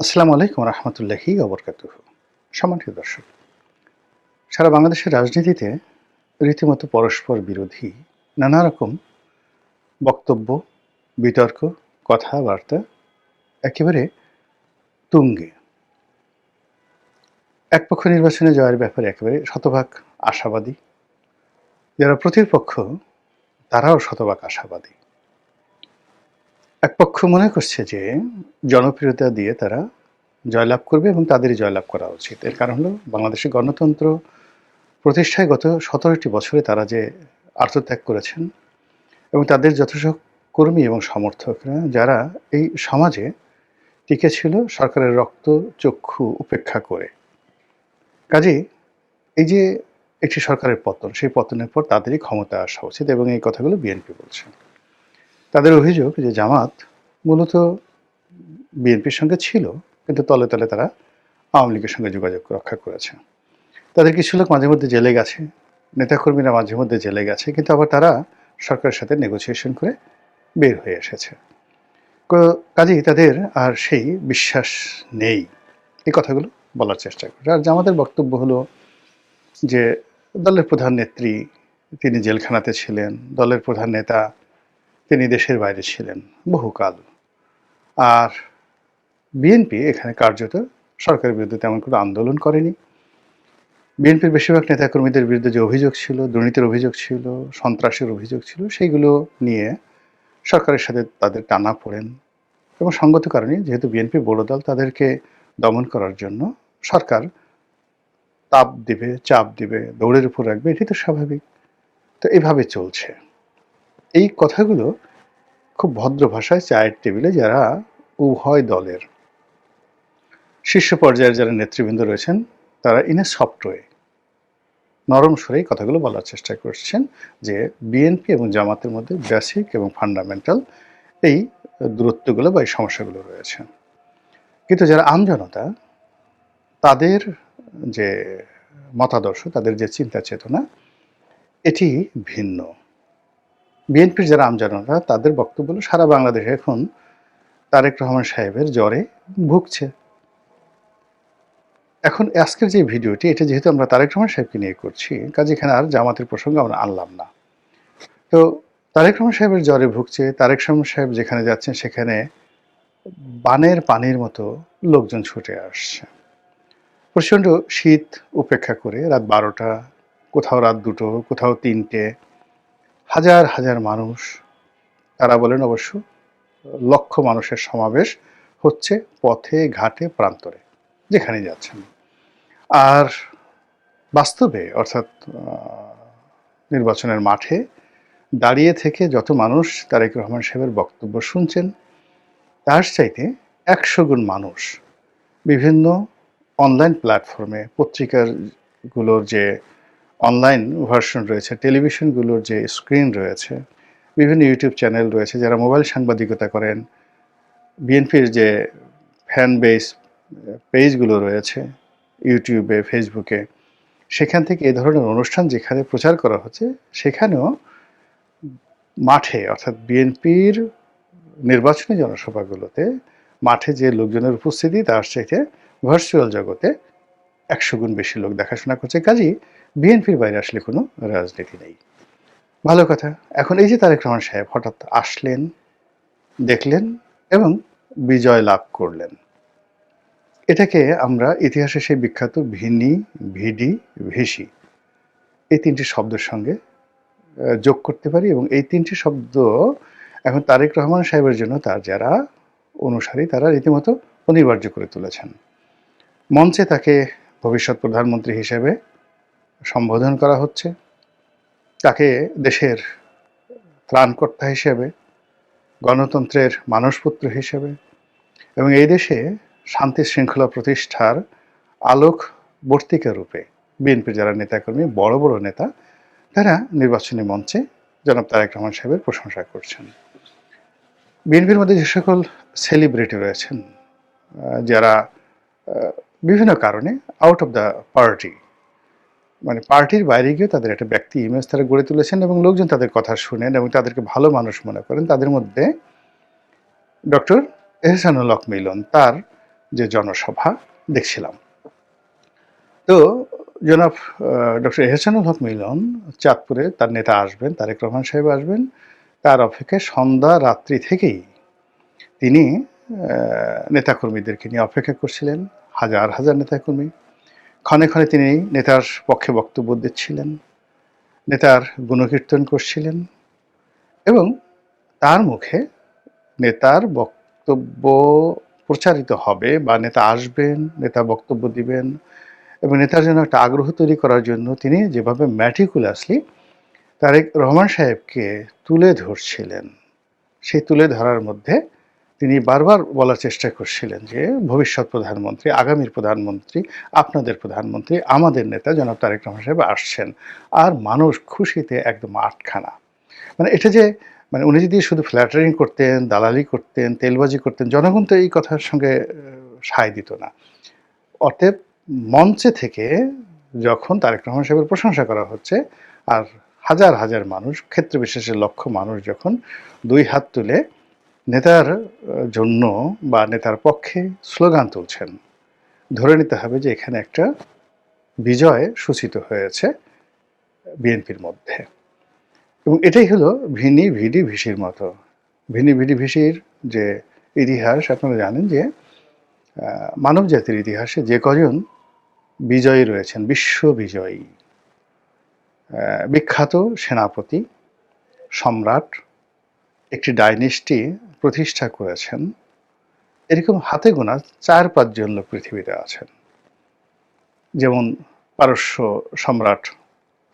আসসালামু আলাইকুম রহমতুল্লাহি ওবরকাতুহু। সম্মানিত দর্শক, সারা বাংলাদেশের রাজনীতিতে রীতিমতো পরস্পর বিরোধী নানা রকম বক্তব্য, বিতর্ক, কথাবার্তা একেবারে তুঙ্গে। একপক্ষ নির্বাচনে জয়ের ব্যাপারে একেবারে শতভাগ আশাবাদী, যারা প্রতিপক্ষ তারাও শতভাগ আশাবাদী। একপক্ষ মনে করছে যে জনপ্রিয়তা দিয়ে তারা জয়লাভ করবে এবং তাদেরই জয়লাভ করা উচিত। এর কারণ হলো বাংলাদেশের গণতন্ত্র প্রতিষ্ঠায় গত ১৭টি বছরে তারা যে আত্মত্যাগ করেছেন এবং তাদের যথেষ্ট কর্মী এবং সমর্থকরা যারা এই সমাজে টিকে ছিল সরকারের রক্ত চক্ষু উপেক্ষা করে। কাজেই এই যে একটি সরকারের পতন, সেই পতনের পর তাদেরই ক্ষমতা আসা উচিত এবং এই কথাগুলো বিএনপি বলছে। তাদের অভিযোগ যে জামাত মূলত বিএনপির সঙ্গে ছিল, কিন্তু তলে তলে তারা আওয়ামী লীগের সঙ্গে যোগাযোগ রক্ষা করেছে। তাদের কিছু লোক মাঝে মধ্যে জেলে গেছে, নেতাকর্মীরা মাঝে মধ্যে জেলে গেছে, কিন্তু আবার তারা সরকারের সাথে নেগোসিয়েশন করে বের হয়ে এসেছে। কাজেই তাদের আর সেই বিশ্বাস নেই। এই কথাগুলো বলার চেষ্টা করে। আর জামাতের বক্তব্য হলো যে দলের প্রধান নেত্রী তিনি জেলখানাতে ছিলেন, দলের প্রধান নেতা তিনি দেশের বাইরে ছিলেন বহুকাল। আর বিএনপি এখানে কার্যত সরকারের বিরুদ্ধে তেমন কোনো আন্দোলন করেনি। বিএনপির বেশিরভাগ নেতাকর্মীদের বিরুদ্ধে যে অভিযোগ ছিল, দুর্নীতির অভিযোগ ছিল, সন্ত্রাসের অভিযোগ ছিল, সেইগুলো নিয়ে সরকারের সাথে তাদের টানাপোড়েন এবং সঙ্গত কারণে যেহেতু বিএনপি বড় দল, তাদেরকে দমন করার জন্য সরকার তাপ দিবে, চাপ দিবে, দৌড়ের উপর রাখবে, এটি তো স্বাভাবিক। তো এইভাবে চলছে। এই কথাগুলো খুব ভদ্র ভাষায় চায়ের টেবিলে যারা উভয় দলের শীর্ষ পর্যায়ের যারা নেতৃবৃন্দ রয়েছেন তারা ইন এ সফট ওয়ে, নরম স্বরে এই কথাগুলো বলার চেষ্টা করছেন যে বিএনপি এবং জামাতের মধ্যে বেসিক এবং ফান্ডামেন্টাল এই দূরত্বগুলো বা এই সমস্যাগুলো রয়েছে। কিন্তু যারা আমজনতা তাদের যে মতাদর্শ, তাদের যে চিন্তা চেতনা, এটি ভিন্ন। বিএনপির যারা আমজনতা তাদের বক্তব্য হলো সারা বাংলাদেশে এখন তারেক রহমান সাহেবের জ্বরে ভুগছে। এখন আজকের যে ভিডিওটি, এটা যেহেতু আমরা তারেক রহমান সাহেবকে নিয়ে করছি, কাজে এখানে আর জামাতের প্রসঙ্গ আমরা আনলাম না। তো তারেক রহমান সাহেবের জ্বরে ভুগছে, তারেক রহমান সাহেব যেখানে যাচ্ছেন সেখানে বানের পানির মতো লোকজন ছুটে আসছে। প্রচণ্ড শীত উপেক্ষা করে রাত 12টা, কোথাও রাত 2টো, কোথাও 3টে, হাজার হাজার মানুষ, তারা বলেন অবশ্য লক্ষ মানুষের সমাবেশ হচ্ছে পথে ঘাটে প্রান্তরে যেখানে যাচ্ছেন। আর বাস্তবে অর্থাৎ নির্বাচনের মাঠে দাঁড়িয়ে থেকে যত মানুষ তারেক রহমান সাহেবের বক্তব্য শুনছেন, তার চাইতে 100 গুণ মানুষ বিভিন্ন অনলাইন প্ল্যাটফর্মে, পত্রিকাগুলোর যে অনলাইন ভার্সন রয়েছে, টেলিভিশনগুলোর যে স্ক্রিন রয়েছে, বিভিন্ন ইউটিউব চ্যানেল রয়েছে, যারা মোবাইল সাংবাদিকতা করেন, বিএনপির যে ফ্যান বেস পেজগুলো রয়েছে ইউটিউবে, ফেসবুকে, সেখান থেকে এ ধরনের অনুষ্ঠান যেখানে প্রচার করা হচ্ছে, সেখানেও মাঠে অর্থাৎ বিএনপির নির্বাচনী জনসভাগুলোতে মাঠে যে লোকজনের উপস্থিতি তার চাইতে ভার্চুয়াল জগতে 100 গুণ বেশি লোক দেখাশোনা করছে। কাজেই বিএনপির বাইরে আসলে কোনো রাজনীতি নেই। ভালো কথা। এখন এই যে তারেক রহমান সাহেব হঠাৎ আসলেন, দেখলেন এবং বিজয় লাভ করলেন, এটাকে আমরা ইতিহাসে সেই বিখ্যাত ভিনি, ভিডি, ভিসি এই 3টি শব্দের সঙ্গে যোগ করতে পারি এবং এই 3টি শব্দ এখন তারেক রহমান সাহেবের জন্য তার যারা অনুসারী তারা রীতিমতো অনিবার্য করে তুলেছেন। মঞ্চে তাকে ভবিষ্যৎ প্রধানমন্ত্রী হিসেবে সম্বোধন করা হচ্ছে, তাকে দেশের ত্রাণকর্তা হিসেবে, গণতন্ত্রের মানসপুত্র হিসেবে এবং এই দেশে শান্তি শৃঙ্খলা প্রতিষ্ঠার আলোকবর্তিকা রূপে বিএনপির যারা নেতাকর্মী, বড় বড় নেতা, তারা নির্বাচনী মঞ্চে জনাব তারেক রহমান সাহেবের প্রশংসা করছেন। বিএনপির মধ্যে যে সকল সেলিব্রিটি রয়েছেন, যারা বিভিন্ন কারণে আউট অফ দ্য পার্টি, মানে পার্টির বাইরে গিয়ে তাদের একটা ব্যক্তি ইমেজ তারা গড়ে তুলেছেন এবং লোকজন তাদের কথা শুনেন এবং তাদেরকে ভালো মানুষ মনে করেন। তাদের মধ্যে ডক্টর এহসানুল হক মিলন, তার যে জনসভা দেখছিলাম। তো জনাব ডক্টর এহসানুল হক মিলন চাঁদপুরে তার নেতা আসবেন, তারেক রহমান সাহেব আসবেন, তার অপেক্ষায় সন্ধ্যা রাত্রি থেকেই তিনি নেতাকর্মীদেরকে নিয়ে অপেক্ষা করছিলেন, হাজার হাজার নেতাকর্মী। ক্ষণে ক্ষণে তিনি নেতার পক্ষে বক্তব্য দিচ্ছিলেন, নেতার গুণকীর্তন করছিলেন এবং তার মুখে নেতার বক্তব্য প্রচারিত হবে বা নেতা আসবেন, নেতা বক্তব্য দিবেন এবং নেতার জন্য একটা আগ্রহ তৈরি করার জন্য তিনি যেভাবে ম্যাটিকুলাসলি তারেক রহমান সাহেবকে তুলে ধরছিলেন, সেই তুলে ধরার মধ্যে তিনি বারবার বলার চেষ্টা করছিলেন যে ভবিষ্যৎ প্রধানমন্ত্রী, আগামীর প্রধানমন্ত্রী, আপনাদের প্রধানমন্ত্রী, আমাদের নেতা জনাব তারেক রহমান সাহেব আসছেন। আর মানুষ খুশিতে একদম আটখানা। মানে এটা যে মানে উনি যদি শুধু ফ্ল্যাটারিং করতেন, দালালি করতেন, তেলবাজি করতেন, জনগণ তো এই কথার সঙ্গে সায় দিত না। অতএব মঞ্চে থেকে যখন তারেক রহমান সাহেবের প্রশংসা করা হচ্ছে আর হাজার হাজার মানুষ, ক্ষেত্র বিশেষে লক্ষ মানুষ যখন দুই হাত তুলে নেতার জন্য বা নেতার পক্ষে স্লোগান তুলছেন, ধরে নিতে হবে যে এখানে একটা বিজয় সূচিত হয়েছে বিএনপির মধ্যে। এবং এটাই হলো ভিনি ভিডি ভিসির মতো। ভিনি ভিডি ভিসির যে ইতিহাস আপনারা জানেন যে মানব জাতির ইতিহাসে যে কজন বিজয়ী রয়েছেন, বিশ্ব বিজয়ী, বিখ্যাত সেনাপতি, সম্রাট, একটি ডাইনেস্টি প্রতিষ্ঠা করেছেন, এরকম হাতে গোনা 4-5 জন লোক পৃথিবীতে আছেন। যেমন পারস্য সম্রাট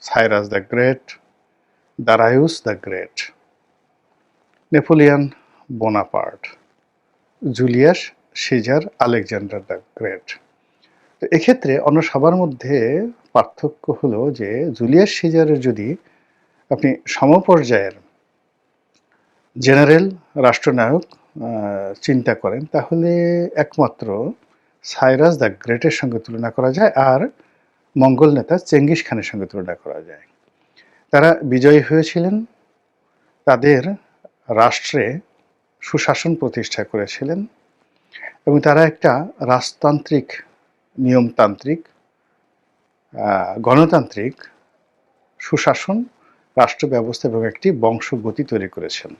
Cyrus the great, Darius the great, Napoleon Bonaparte, Julius Caesar, Alexander the great. তো এক্ষেত্রে অন্য সবার মধ্যে পার্থক্য হলো যে জুলিয়াস সিজারের যদি আপনি সমপর্যায়ের জেনারেল রাষ্ট্রনায়ক চিন্তা করেন তাহলে একমাত্র সাইরাস দ্য গ্রেটের সঙ্গে তুলনা করা যায় আর মঙ্গল নেতা চেঙ্গিস খানের সঙ্গে তুলনা করা যায়। তারা বিজয়ী হয়েছিলেন, তাদের রাষ্ট্রে সুশাসন প্রতিষ্ঠা করেছিলেন এবং তারা একটা রাজতান্ত্রিক, নিয়মতান্ত্রিক, গণতান্ত্রিক সুশাসন, রাষ্ট্র ব্যবস্থা এবং একটি বংশগতি তৈরি করেছেন।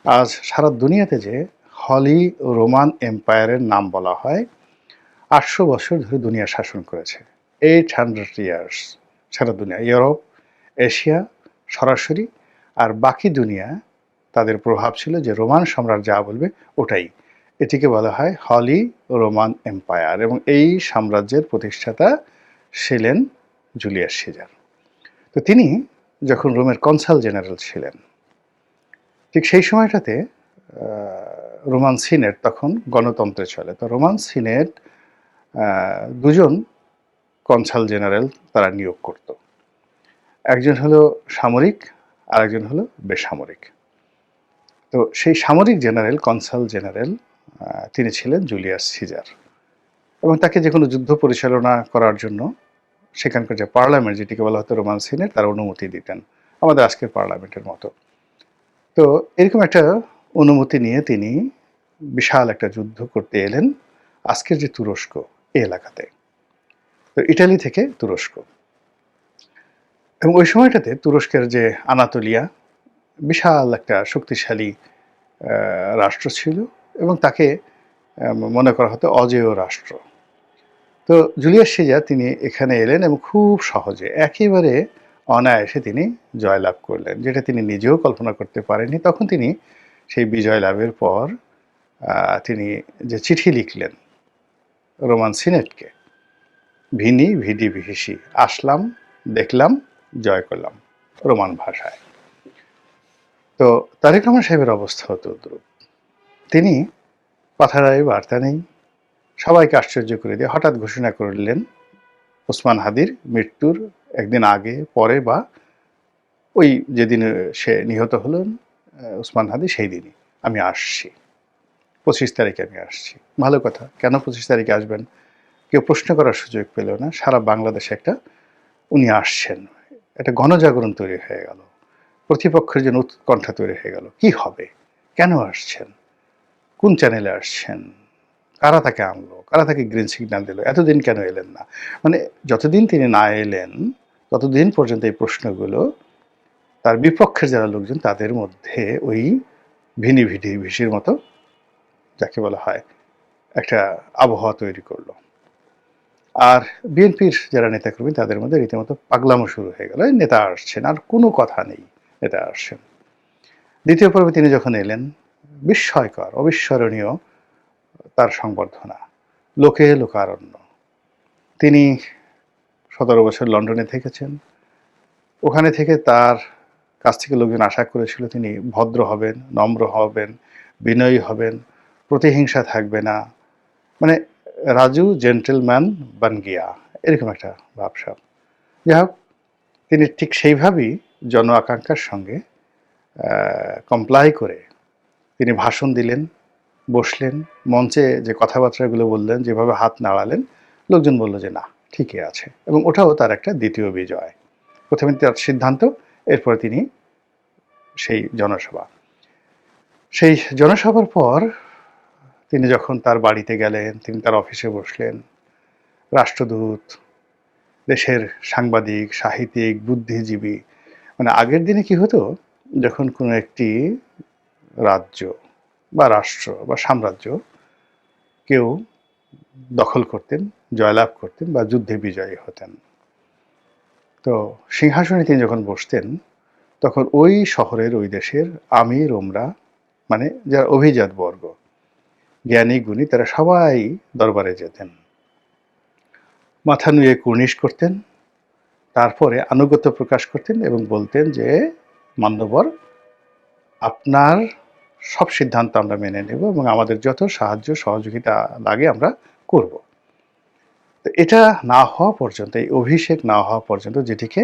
আজ সারা দুনিয়াতে যে হলি রোমান এম্পায়ারের নাম বলা হয়, 800 বছর ধরে দুনিয়া শাসন করেছে। 800 ইয়ার্স সারা দুনিয়া, ইউরোপ, এশিয়া সরাসরি, আর বাকি দুনিয়া তাদের প্রভাব ছিল যে রোমান সম্রাট যা বলবে ওটাই। এটিকে বলা হয় হলি রোমান এম্পায়ার এবং এই সাম্রাজ্যের প্রতিষ্ঠাতা ছিলেন জুলিয়াস সিজার। তো তিনি যখন রোমের কনসাল জেনারেল ছিলেন, ঠিক সেই সময়টাতে রোমান সিনেট তখন গণতন্ত্রে চলে। তো রোমান সিনেট দুজন কনসাল জেনারেল তারা নিয়োগ করত। একজন হলো সামরিক আর একজন হলো বেসামরিক। তো সেই সামরিক জেনারেল, কনসাল জেনারেল, তিনি ছিলেন জুলিয়াস সিজার এবং তাকে যে কোনো যুদ্ধ পরিচালনা করার জন্য সেখানকার যে পার্লামেন্ট, যেটিকে বলা হতো রোমান সিনেট, তার অনুমতি দিতেন, আমাদের আজকের পার্লামেন্টের মতো। তো এরকম একটা অনুমতি নিয়ে তিনি বিশাল একটা যুদ্ধ করতে এলেন আজকের যে তুরস্ক এই এলাকাতে, তো ইটালি থেকে তুরস্ক। এবং ওই সময়টাতে তুরস্কের যে আনাতোলিয়া বিশাল একটা শক্তিশালী রাষ্ট্র ছিল এবং তাকে মনে করা হতো অজেয় রাষ্ট্র। তো জুলিয়াস সিজার তিনি এখানে এলেন এবং খুব সহজে একেবারে অনায়াসে তিনি জয়লাভ করলেন, যেটা তিনি নিজেও কল্পনা করতে পারেননি। তখন তিনি সেই বিজয় লাভের পর তিনি যে চিঠি লিখলেন রোমান সিনেটকে, ভিনি ভিডি ভিসি, আসলাম, দেখলাম, জয় করলাম, রোমান ভাষায়। তো তারেক রহমান সাহেবের অবস্থা হতো দ্রুপ। তিনি কথায় বার্তা নেই, সবাইকে আশ্চর্য করে দিয়ে হঠাৎ ঘোষণা করলেন ওসমান হাদির মৃত্যুর একদিন আগে পরে বা ওই যেদিন সে নিহত হলেন ওসমান হাদি, সেই দিনই আমি আসছি, 25 তারিখে আমি আসছি। ভালো কথা, কেন 25 তারিখে আসবেন কেউ প্রশ্ন করার সুযোগ পেল না। সারা বাংলাদেশে একটা উনি আসছেন, একটা গণজাগরণ তৈরি হয়ে গেল, প্রতিপক্ষের জন্য উৎকণ্ঠা তৈরি হয়ে গেল, কি হবে, কেন আসছেন, কোন চ্যানেলে আসছেন, কারা তাকে আনলো, কারা তাকে গ্রিন সিগন্যাল দিল, এতদিন কেন এলেন না? মানে যতদিন তিনি না এলেন ততদিন পর্যন্ত এই প্রশ্নগুলো তার বিপক্ষের যারা লোকজন তাদের মধ্যে ওই ভিনিভিশির মতো, যাকে বলা হয়, একটা আবহাওয়া তৈরি করলো। আর বিএনপির যারা নেতাকর্মী তাদের মধ্যে রীতিমতো পাগলামো শুরু হয়ে গেল। এই নেতা আসছেন, আর কোনো কথা নেই, নেতা আসছেন। দ্বিতীয় পর্বে তিনি যখন এলেন, বিস্ময়কর, অবিস্মরণীয় তার সংবর্ধনা, লোকে লোকারণ্য। তিনি 17 বছর লন্ডনে থেকেছেন। ওখানে থেকে তার কাছ থেকে লোকজন আশা করেছিল তিনি ভদ্র হবেন, নম্র হবেন, বিনয়ী হবেন, প্রতিহিংসা থাকবে না, মানে রাজু জেন্টেলম্যান বান গিয়া, এরকম একটা ভাবসাব। যাই হোক, তিনি ঠিক সেইভাবেই জন আকাঙ্ক্ষার সঙ্গে কমপ্লাই করে তিনি ভাষণ দিলেন, বসলেন, মঞ্চে যে কথাবার্তাগুলো বললেন, যেভাবে হাত নাড়ালেন, লোকজন বলল যে না, ঠিকই আছে। এবং ওটাও তার একটা দ্বিতীয় বিজয়। প্রথমে তার সিদ্ধান্ত, এরপরে তিনি সেই জনসভার পর তিনি যখন তার বাড়িতে গেলেন, তিনি তার অফিসে বসলেন, রাষ্ট্রদূত, দেশের সাংবাদিক, সাহিত্যিক, বুদ্ধিজীবী, মানে আগের দিনে কি হতো, যখন কোনো একটি রাজ্য বা রাষ্ট্র বা সাম্রাজ্য কেউ দখল করতেন, জয়লাভ করতেন বা যুদ্ধে বিজয়ী হতেন, তো সিংহাসনে তিনি যখন বসতেন তখন ওই শহরের, ওই দেশের আমির ওমরা, মানে যারা অভিজাত বর্গ, জ্ঞানী গুণী, তারা সবাই দরবারে যেতেন, মাথা নুয়ে কুর্নিশ করতেন, তারপরে আনুগত্য প্রকাশ করতেন এবং বলতেন যে মান্যবর, আপনার সব সিদ্ধান্ত আমরা মেনে নেব এবং আমাদের যত সাহায্য সহযোগিতা লাগে আমরা করব। তো এটা না হওয়া পর্যন্ত, এই অভিষেক না হওয়া পর্যন্ত, যেটিকে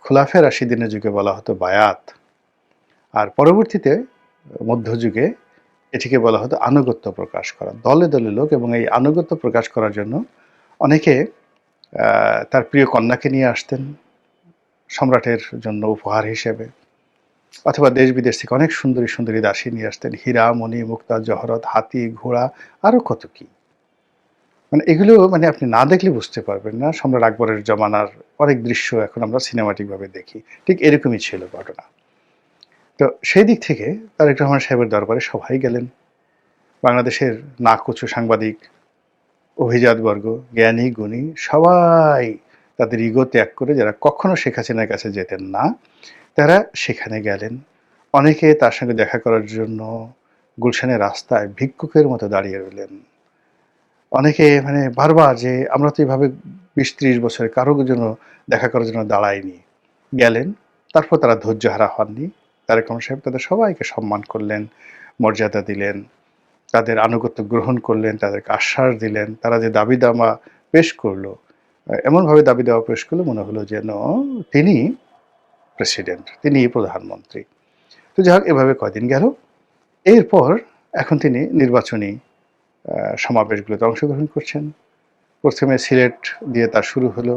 খোলাফে রাশিদিনের যুগে বলা হতো বায়াত, আর পরবর্তীতে মধ্যযুগে এটিকে বলা হতো আনুগত্য প্রকাশ করা, দলে দলে লোক। এবং এই আনুগত্য প্রকাশ করার জন্য অনেকে তার প্রিয় কন্যাকে নিয়ে আসতেন সম্রাটের জন্য উপহার হিসেবে, অথবা দেশ বিদেশ থেকে অনেক সুন্দরী সুন্দরী দাসী নিয়ে আসতেন, হীরা, মণি, মুক্তা, জহরত, হাতি, ঘোড়া, আরও কত কি। মানে এগুলো মানে আপনি না দেখলে বুঝতে পারবেন না। সম্রাট আকবরের জমানার অনেক দৃশ্য এখন আমরা সিনেমাটিকভাবে দেখি, ঠিক এরকমই ছিল ঘটনা। তো সেই দিক থেকে তারেক রহমান সাহেবের দরবারে সবাই গেলেন, বাংলাদেশের নাকচু সাংবাদিক, অভিজাতবর্গ, জ্ঞানী গুণী, সবাই তাদের ইগো ত্যাগ করে, যারা কখনো শেখ হাসিনার কাছে যেতেন না, তারা সেখানে গেলেন। অনেকে তার সঙ্গে দেখা করার জন্য গুলশানের রাস্তায় ভিক্ষুকের মতো দাঁড়িয়ে রইলেন। অনেকে মানে বারবার যে আমরা তো এইভাবে 20-30 বছরে কারোর জন্য দেখা করার জন্য দাঁড়াইনি, গেলেন। তারপর তারা ধৈর্যহারা হননি। তারেক রহমান সাহেব তাদের সবাইকে সম্মান করলেন, মর্যাদা দিলেন, তাদের আনুগত্য গ্রহণ করলেন, তাদেরকে আশ্বাস দিলেন। তারা যে দাবি দাওয়া পেশ করলো, এমনভাবে দাবি দেওয়া পেশ করলো মনে হলো যেন তিনি প্রেসিডেন্ট, তিনি প্রধানমন্ত্রী। তো যাই হোক, এভাবে কয়দিন গেল। এরপর এখন তিনি নির্বাচনী সমাবেশগুলোতে অংশগ্রহণ করছেন। প্রথমে সিলেট দিয়ে তার শুরু হলো।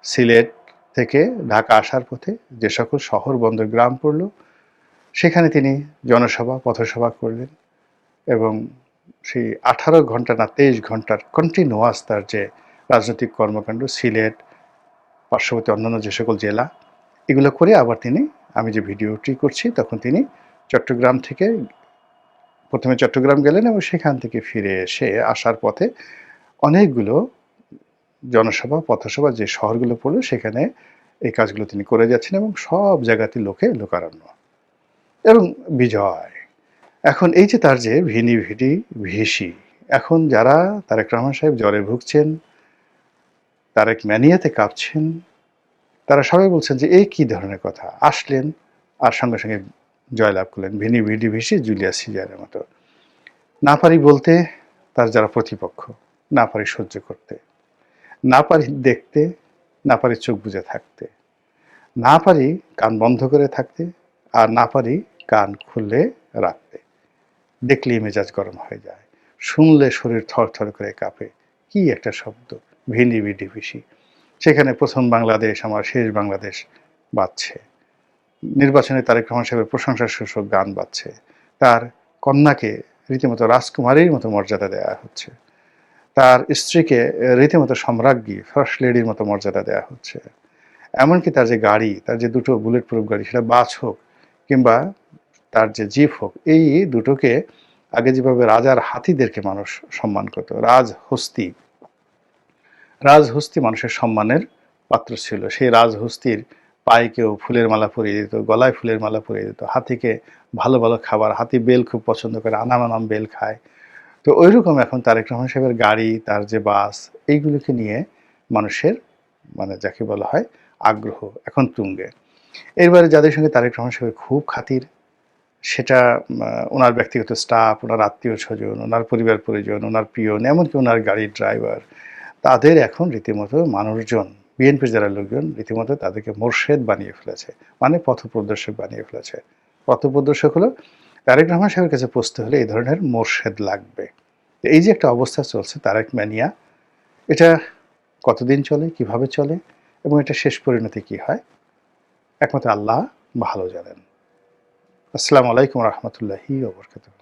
সিলেট থেকে ঢাকা আসার পথে যে সকল শহর, বন্দর, গ্রাম পড়ল, সেখানে তিনি জনসভা, পথসভা করলেন। এবং সেই 18 ঘন্টা না 23 ঘন্টার কন্টিনিউয়াস তার যে রাজনৈতিক কর্মকাণ্ড, সিলেট, পার্শ্ববর্তী অন্যান্য যে সকল জেলা, এগুলো করে আবার তিনি, আমি যে ভিডিওটি করছি তখন তিনি চট্টগ্রাম থেকে, প্রথমে চট্টগ্রাম গেলেন এবং সেখান থেকে ফিরে এসে আসার পথে অনেকগুলো জনসভা, পথসভা যে শহরগুলো পড়লো সেখানে এই কাজগুলো তিনি করে যাচ্ছেন এবং সব জায়গাতে লোকে লোকারণ্য এবং বিজয়। এখন এই যে তার যে ভিসি, এখন যারা তারেক রহমান সাহেব জ্বরে ভুগছেন, তারেক ম্যানিয়াতে কাঁপছেন, তারা সবাই বলছেন যে এই কি ধরনের কথা, আসলেন আর সঙ্গে সঙ্গে জয়লাভ করলেন, ভিসি জুলিয়াস সিজারের মতো। না পারি বলতে তার যারা প্রতিপক্ষ, না পারি সহ্য করতে, না পারি দেখতে, না পারি চোখ বুজে থাকতে, না পারি কান বন্ধ করে থাকতে, আর না পারি কান খুলে রাখতে। দেখলেই মেজাজ গরম হয়ে যায়, শুনলে শরীর থরথর করে কাঁপে। কি একটা শব্দ, ভিসি। সেখানে প্রথম বাংলাদেশ আমার, শেষ বাংলাদেশ বাজছে। নির্বাচনে তারেক রহমান সাহেবের প্রশংসা সূচক গান বাজছে। তার কন্যাকে রীতিমতো রাজকুমারীর মতো মর্যাদা দেওয়া হচ্ছে। তার স্ত্রীকে রীতিমতো সম্রাজ্ঞী, ফার্স্ট লেডির মতো মর্যাদা দেওয়া হচ্ছে। এমনকি তার যে গাড়ি, তার যে দুটো বুলেট প্রুফ গাড়ি, সেটা বাস হোক কিংবা তার যে জিপ হোক, এই দুটোকে আগে যেভাবে রাজার হাতিদেরকে মানুষ সম্মান করত, রাজহস্তি মানুষের সম্মানের পাত্র ছিল। সেই রাজহস্তির পায়ে কেউ ফুলের মালা পরিয়ে দিত, গলায় ফুলের মালা পরিয়ে দিত, হাতিকে ভালো ভালো খাবার, হাতি বেল খুব পছন্দ করে, আনাম আনাম বেল খায়। তো ওইরকম এখন তারেক রহমান সাহেবের গাড়ি, তার যে বাস, এইগুলোকে নিয়ে মানুষের মানে যাকে বলা হয় আগ্রহ এখন তুঙ্গে। এরবারে যাদের সঙ্গে তারেক রহমান সাহেবের খুব খাতির, সেটা ওনার ব্যক্তিগত স্টাফ, ওনার আত্মীয় স্বজন, ওনার পরিবার পরিজন, ওনার পিয়ন, এমনকি ওনার গাড়ির ড্রাইভার, তাদের এখন রীতিমতো মানুষজন, বিএনপির যারা লোকজন রীতিমতো তাদেরকে মোর্শেদ বানিয়ে ফেলেছে, মানে পথপ্রদর্শক বানিয়ে ফেলেছে। পথপ্রদর্শক হলো তারেক রহমান সাহেবের কাছে পৌঁছতে হলে এই ধরনের মোর্শেদ লাগবে। এই যে একটা অবস্থা চলছে তারেক ম্যানিয়া, এটা কতদিন চলে, কিভাবে চলে এবং এটা শেষ পরিণতি কি হয়, একমাত্র আল্লাহ ভালো জানেন। আসসালামু আলাইকুম রহমতুল্লাহি ওয়া বারাকাতুহু।